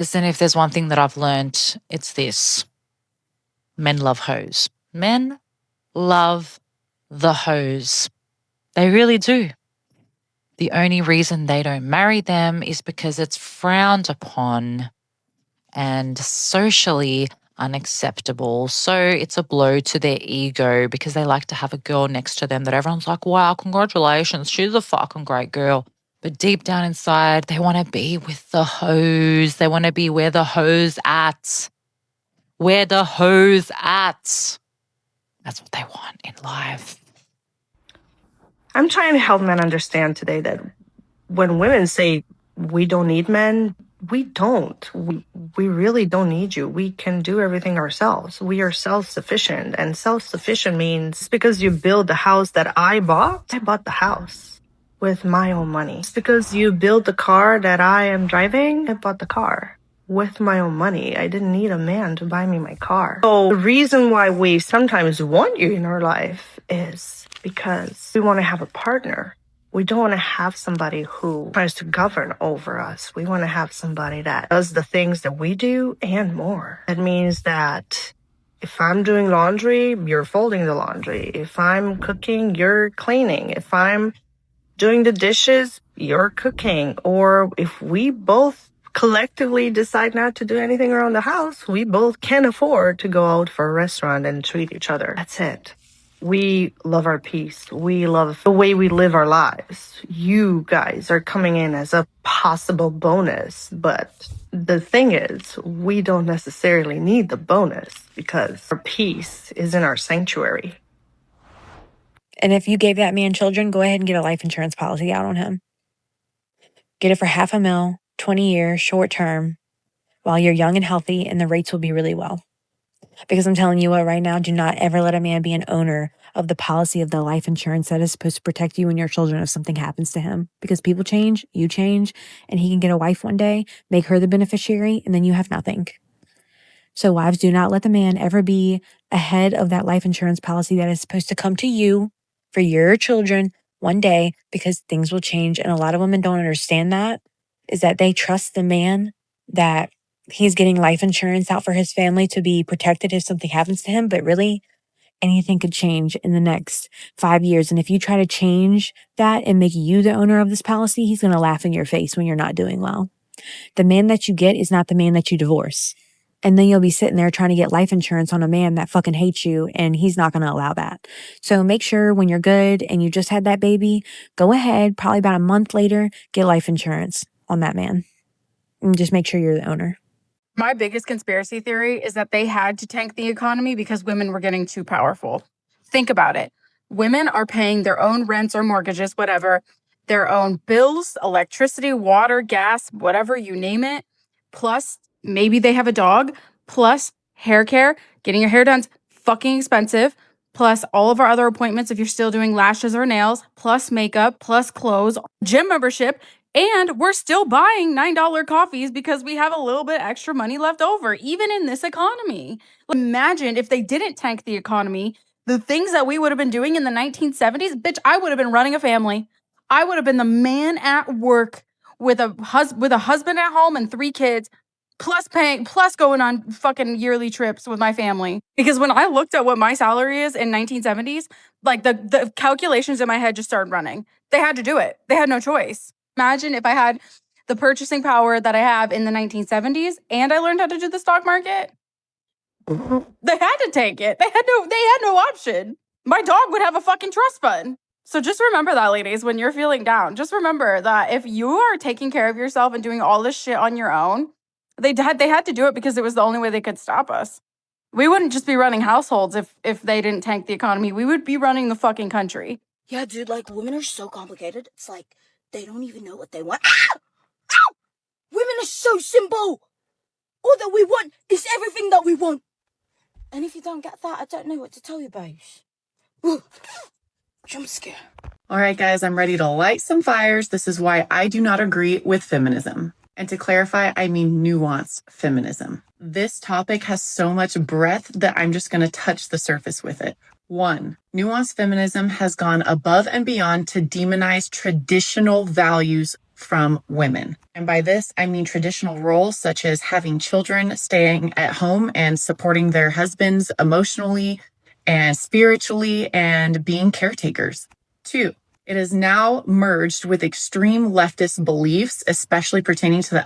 Listen, if there's one thing that I've learned, it's this. Men love hoes. Men love the hoes. They really do. The only reason they don't marry them is because it's frowned upon and socially unacceptable. So it's a blow to their ego because they like to have a girl next to them that everyone's like, wow, congratulations, she's a fucking great girl. But deep down inside, they want to be with the hoes. They want to be where the hoes at. Where the hoes at. That's what they want in life. I'm trying to help men understand today that when women say we don't need men, we don't. We really don't need you. We can do everything ourselves. We are self-sufficient. And self-sufficient means because you build the house that I bought the house with my own money. It's because you build the car that I am driving, I bought the car with my own money. I didn't need a man to buy me my car. So the reason why we sometimes want you in our life is because we want to have a partner. We don't want to have somebody who tries to govern over us. We want to have somebody that does the things that we do and more. That means that if I'm doing laundry, you're folding the laundry. If I'm cooking, you're cleaning. If I'm doing the dishes, you're cooking. Or if we both collectively decide not to do anything around the house, we both can afford to go out for a restaurant and treat each other. That's it. We love our peace. We love the way we live our lives. You guys are coming in as a possible bonus, but the thing is, we don't necessarily need the bonus because our peace is in our sanctuary. And if you gave that man children, go ahead and get a life insurance policy out on him. Get it for $500,000, 20 years, short term, while you're young and healthy, and the rates will be really well. Because I'm telling you what, right now, do not ever let a man be an owner of the policy of the life insurance that is supposed to protect you and your children if something happens to him. Because people change, you change, and he can get a wife one day, make her the beneficiary, and then you have nothing. So wives, do not let the man ever be ahead of that life insurance policy that is supposed to come to you for your children one day, because things will change. And a lot of women don't understand that, is that they trust the man that he's getting life insurance out for his family to be protected if something happens to him. But really, anything could change in the next 5 years. And if you try to change that and make you the owner of this policy, he's going to laugh in your face when you're not doing well. The man that you get is not the man that you divorce. And then you'll be sitting there trying to get life insurance on a man that fucking hates you, and he's not going to allow that. So make sure when you're good and you just had that baby, go ahead, probably about a month later, get life insurance on that man. And just make sure you're the owner. My biggest conspiracy theory is that they had to tank the economy because women were getting too powerful. Think about it. Women are paying their own rents or mortgages, whatever, their own bills, electricity, water, gas, whatever, you name it. Plus, maybe they have a dog. Plus, hair care, getting your hair done's fucking expensive. Plus, all of our other appointments if you're still doing lashes or nails. Plus, makeup. Plus, clothes. Gym membership. And we're still buying $9 coffees because we have a little bit extra money left over, even in this economy. Imagine if they didn't tank the economy, the things that we would have been doing in the 1970s, bitch, I would have been running a family. I would have been the man at work with a husband at home and 3 kids, plus going on fucking yearly trips with my family. Because when I looked at what my salary is in 1970s, like the calculations in my head just started running. They had to do it. They had no choice. Imagine if I had the purchasing power that I have in the 1970s and I learned how to do the stock market. They had to take it. They had no option. My dog would have a fucking trust fund. So just remember that, ladies, when you're feeling down. Just remember that if you are taking care of yourself and doing all this shit on your own, they had to do it because it was the only way they could stop us. We wouldn't just be running households if they didn't tank the economy. We would be running the fucking country. Yeah, dude, like, women are so complicated. It's like, they don't even know what they want. Ah! Ow! Women are so simple. All that we want is everything that we want. And if you don't get that, I don't know what to tell you, babes. Ooh, jump scare. All right, guys, I'm ready to light some fires. This is why I do not agree with feminism. And to clarify, I mean nuanced feminism. This topic has so much breadth that I'm just going to touch the surface with it. 1, nuanced feminism has gone above and beyond to demonize traditional values from women. And by this, I mean traditional roles such as having children, staying at home and supporting their husbands emotionally and spiritually, and being caretakers. 2, it is now merged with extreme leftist beliefs, especially pertaining to the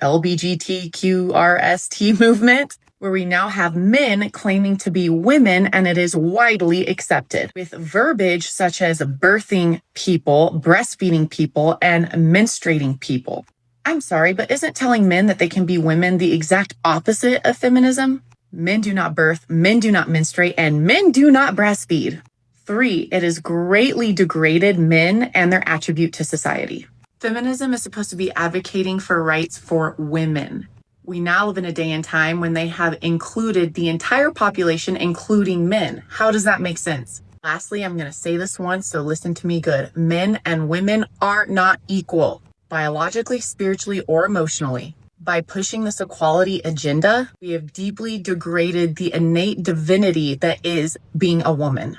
LGBTQRST movement, where we now have men claiming to be women, and it is widely accepted, with verbiage such as birthing people, breastfeeding people, and menstruating people. I'm sorry, but isn't telling men that they can be women the exact opposite of feminism? Men do not birth, men do not menstruate, and men do not breastfeed. 3, it has greatly degraded men and their attribute to society. Feminism is supposed to be advocating for rights for women. We now live in a day and time when they have included the entire population, including men. How does that make sense? Lastly, I'm going to say this once, so listen to me good. Men and women are not equal, biologically, spiritually, or emotionally. By pushing this equality agenda, we have deeply degraded the innate divinity that is being a woman.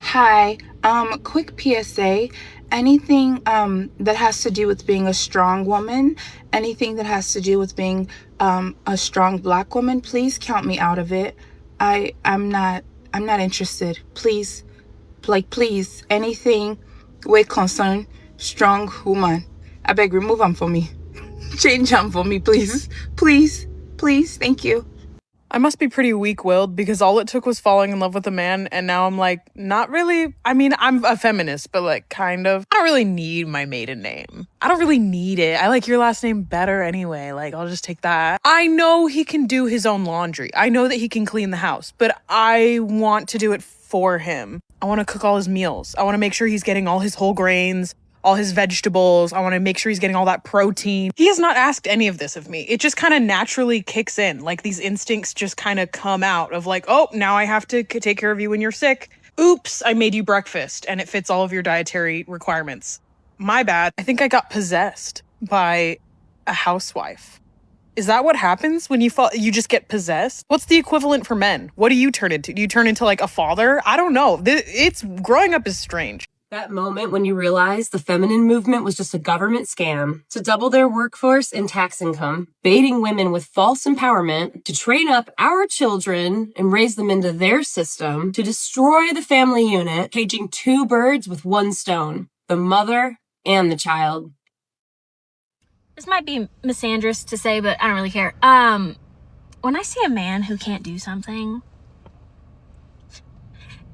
Hi, quick PSA. Anything that has to do with being a strong woman, anything that has to do with being a strong Black woman, please count me out of it. I'm not interested. Please, please, anything with concern strong woman. I beg, remove them for me. Change them for me, please. Please, please, thank you. I must be pretty weak-willed because all it took was falling in love with a man, and now I'm like, not really. I mean, I'm a feminist, but like, kind of. I don't really need my maiden name. I don't really need it. I like your last name better anyway. Like, I'll just take that. I know he can do his own laundry. I know that he can clean the house, but I want to do it for him. I want to cook all his meals. I want to make sure he's getting all his whole grains, all his vegetables. I want to make sure he's getting all that protein. He has not asked any of this of me. It just kind of naturally kicks in. Like these instincts just kind of come out of like, oh, now I have to take care of you when you're sick. Oops, I made you breakfast and it fits all of your dietary requirements. My bad. I think I got possessed by a housewife. Is that what happens when you just get possessed? What's the equivalent for men? What do you turn into? Do you turn into like a father? I don't know. It's growing up is strange. That moment when you realize the feminine movement was just a government scam to double their workforce and tax income, baiting women with false empowerment to train up our children and raise them into their system to destroy the family unit, caging 2 birds with 1 stone, the mother and the child. This might be misandrous to say, but I don't really care. When I see a man who can't do something,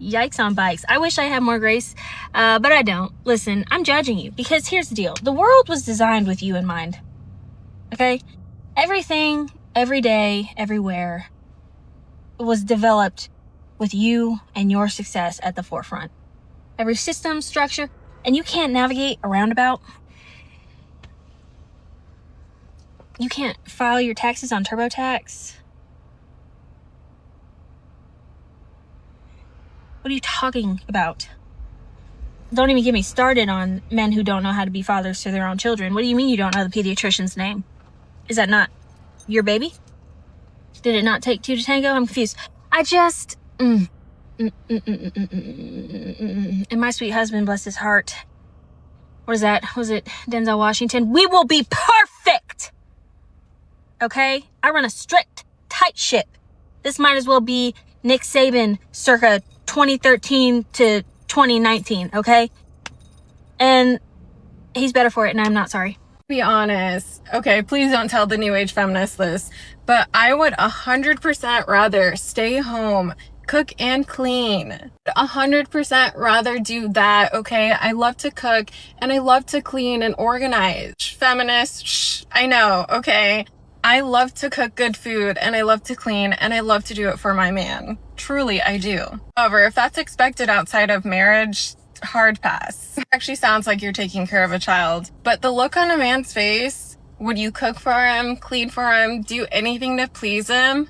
yikes on bikes. I wish I had more grace, but I don't. Listen, I'm judging you because here's the deal. The world was designed with you in mind. Okay? Everything, every day, everywhere was developed with you and your success at the forefront. Every system, structure, and you can't navigate a roundabout. You can't file your taxes on TurboTax. What are you talking about? Don't even get me started on men who don't know how to be fathers to their own children. What do you mean you don't know the pediatrician's name? Is that not your baby? Did it not take 2 to tango? I'm confused. I just... And my sweet husband, bless his heart. What is that? Was it Denzel Washington? We will be perfect! Okay? I run a strict, tight ship. This might as well be Nick Saban circa 2013 to 2019, okay? And he's better for it, and I'm not sorry. Be honest. Okay, please don't tell the new age feminists this, but I would 100% rather stay home, cook and clean. 100% rather do that, okay? I love to cook, and I love to clean and organize. Feminist, I know, okay? I love to cook good food, and I love to clean, and I love to do it for my man. Truly, I do. However, if that's expected outside of marriage, hard pass. Actually sounds like you're taking care of a child. But the look on a man's face, would you cook for him, clean for him, do anything to please him?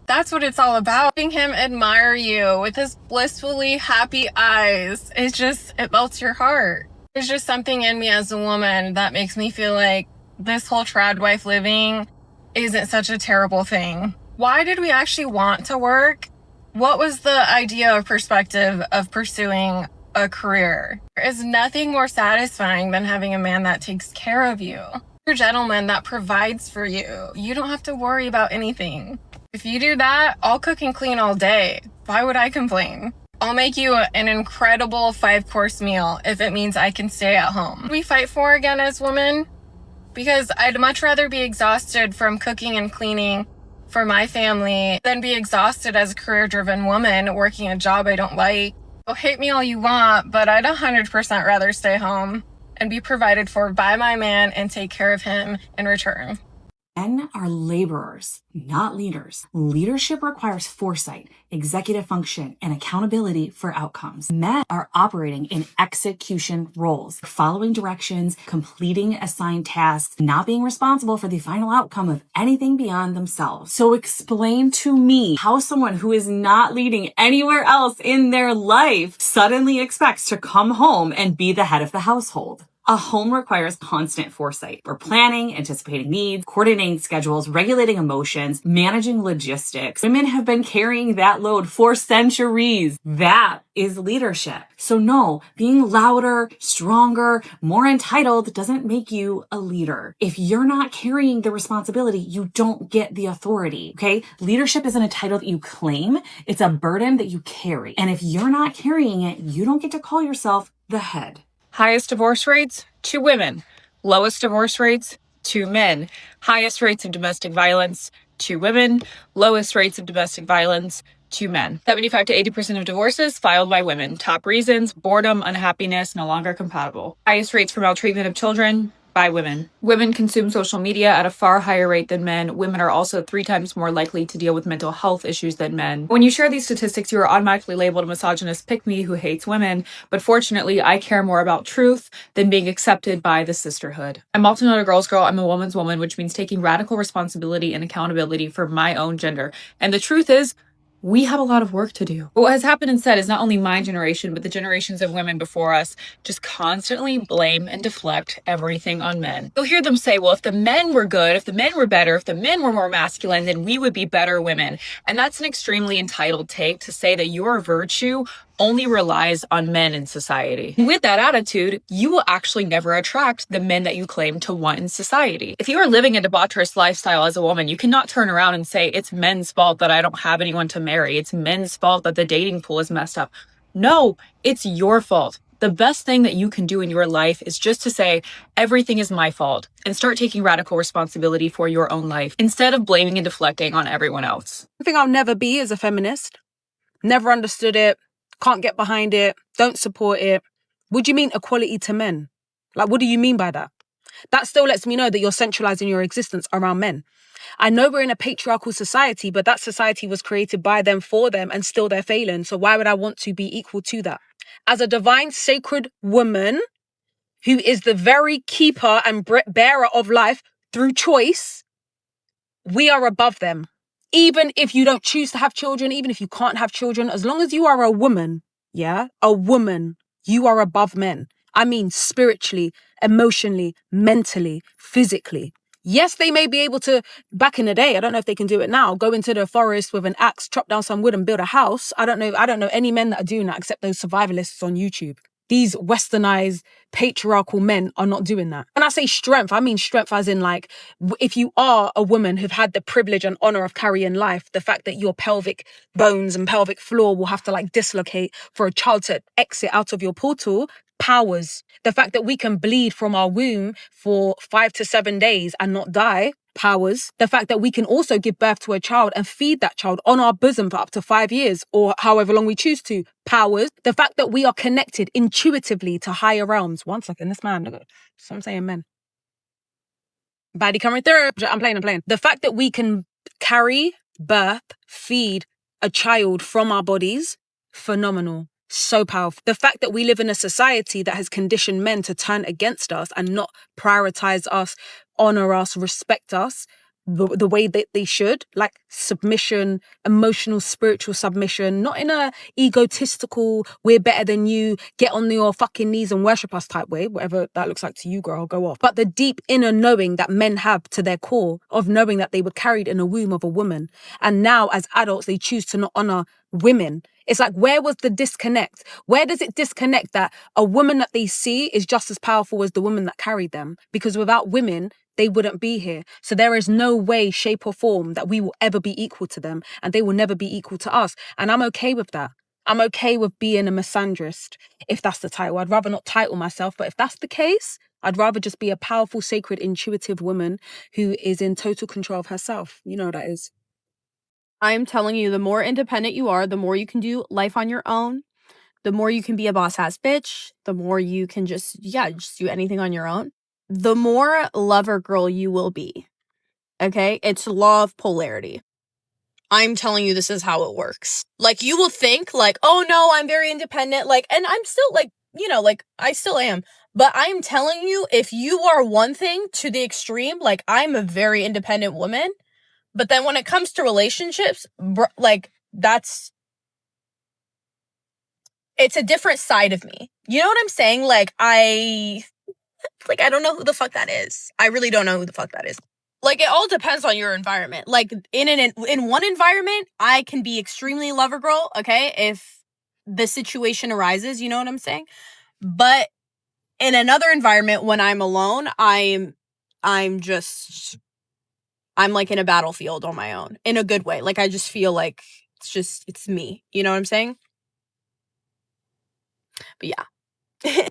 That's what it's all about. Having him admire you with his blissfully happy eyes. It melts your heart. There's just something in me as a woman that makes me feel like this whole trad wife living isn't such a terrible thing. Why did we actually want to work? What was the idea or perspective of pursuing a career. There is nothing more satisfying than having a man that takes care of you. A gentleman that provides for you. You don't have to worry about anything. If you do that, I'll cook and clean all day. Why would I complain? I'll make you an incredible 5-course meal if it means I can stay at home. What do we fight for again as women? Because I'd much rather be exhausted from cooking and cleaning for my family than be exhausted as a career-driven woman working a job I don't like. So hate me all you want, but I'd 100% rather stay home and be provided for by my man and take care of him in return. Men are laborers, not leaders. Leadership requires foresight, executive function, and accountability for outcomes. Men are operating in execution roles, following directions, completing assigned tasks, not being responsible for the final outcome of anything beyond themselves. So explain to me how someone who is not leading anywhere else in their life suddenly expects to come home and be the head of the household. A home requires constant foresight. We're planning, anticipating needs, coordinating schedules, regulating emotions, managing logistics. Women have been carrying that load for centuries. That is leadership. So no, being louder, stronger, more entitled doesn't make you a leader. If you're not carrying the responsibility, you don't get the authority, okay? Leadership isn't a title that you claim. It's a burden that you carry. And if you're not carrying it, you don't get to call yourself the head. Highest divorce rates, 2 women. Lowest divorce rates, 2 men. Highest rates of domestic violence, 2 women. Lowest rates of domestic violence, 2 men. 75 to 80% of divorces filed by women. Top reasons: boredom, unhappiness, no longer compatible. Highest rates for maltreatment of children, by women. Women consume social media at a far higher rate than men. Women are also 3 times more likely to deal with mental health issues than men. When you share these statistics, you are automatically labeled a misogynist pick-me who hates women, but fortunately, I care more about truth than being accepted by the sisterhood. I'm also not a girl's girl, I'm a woman's woman, which means taking radical responsibility and accountability for my own gender. And the truth is, we have a lot of work to do. What has happened instead is not only my generation, but the generations of women before us just constantly blame and deflect everything on men. You'll hear them say, well, if the men were good, if the men were better, if the men were more masculine, then we would be better women. And that's an extremely entitled take to say that your virtue only relies on men in society. With that attitude, you will actually never attract the men that you claim to want in society. If you are living a debaucherous lifestyle as a woman, you cannot turn around and say, it's men's fault that I don't have anyone to marry. It's men's fault that the dating pool is messed up. No, it's your fault. The best thing that you can do in your life is just to say, everything is my fault, and start taking radical responsibility for your own life instead of blaming and deflecting on everyone else. I think I'll never be as a feminist. Never understood it. Can't get behind it, don't support it. What do you mean equality to men? Like, what do you mean by that? That still lets me know that you're centralizing your existence around men. I know we're in a patriarchal society, but that society was created by them, for them, and still they're failing. So why would I want to be equal to that? As a divine, sacred woman who is the very keeper and bearer of life through choice, we are above them. Even if you don't choose to have children, even if you can't have children, as long as you are a woman, yeah, a woman, you are above men. I mean, spiritually, emotionally, mentally, physically. Yes, they may be able to, back in the day, I don't know if they can do it now, go into the forest with an axe, chop down some wood and build a house. I don't know any men that are doing that except those survivalists on YouTube. These westernized patriarchal men are not doing that. When I say strength, I mean strength as in like, if you are a woman who've had the privilege and honor of carrying life, the fact that your pelvic bones and pelvic floor will have to like dislocate for a child to exit out of your portal, powers. The fact that we can bleed from our womb for 5 to 7 days and not die, powers. The fact that we can also give birth to a child and feed that child on our bosom for up to 5 years or however long we choose to, powers. The fact that we are connected intuitively to higher realms. One second, this man, look at, so I'm saying men. Body coming through. I'm playing. The fact that we can carry, birth, feed a child from our bodies, phenomenal. So powerful. The fact that we live in a society that has conditioned men to turn against us and not prioritize us, honor us, respect us, the way that they should, like submission, emotional, spiritual submission, not in a egotistical, we're better than you, get on your fucking knees and worship us type way, whatever that looks like to you, girl, go off. But the deep inner knowing that men have to their core of knowing that they were carried in a womb of a woman. And now as adults, they choose to not honor women. It's like, where was the disconnect? Where does it disconnect that a woman that they see is just as powerful as the woman that carried them? Because without women, they wouldn't be here. So there is no way, shape or form that we will ever be equal to them, and they will never be equal to us. And I'm okay with that. I'm okay with being a misandrist, if that's the title. I'd rather not title myself, but if that's the case, I'd rather just be a powerful, sacred, intuitive woman who is in total control of herself. You know what that is. I'm telling you, the more independent you are, the more you can do life on your own, the more you can be a boss-ass bitch, the more you can just do anything on your own, the more lover girl you will be. Okay? It's law of polarity. I'm telling you, this is how it works. Like, you will think, like, oh no, I'm very independent, like, and I'm still, like, you know, like, I still am. But I'm telling you, if you are one thing to the extreme, like, I'm a very independent woman, but then when it comes to relationships, like, it's a different side of me. You know what I'm saying? Like, I don't know who the fuck that is. I really don't know who the fuck that is. Like, it all depends on your environment. Like, in one environment, I can be extremely lover girl, okay, if the situation arises, you know what I'm saying? But in another environment, when I'm alone, I'm like in a battlefield on my own, in a good way. Like, I just feel like it's me. You know what I'm saying? But yeah.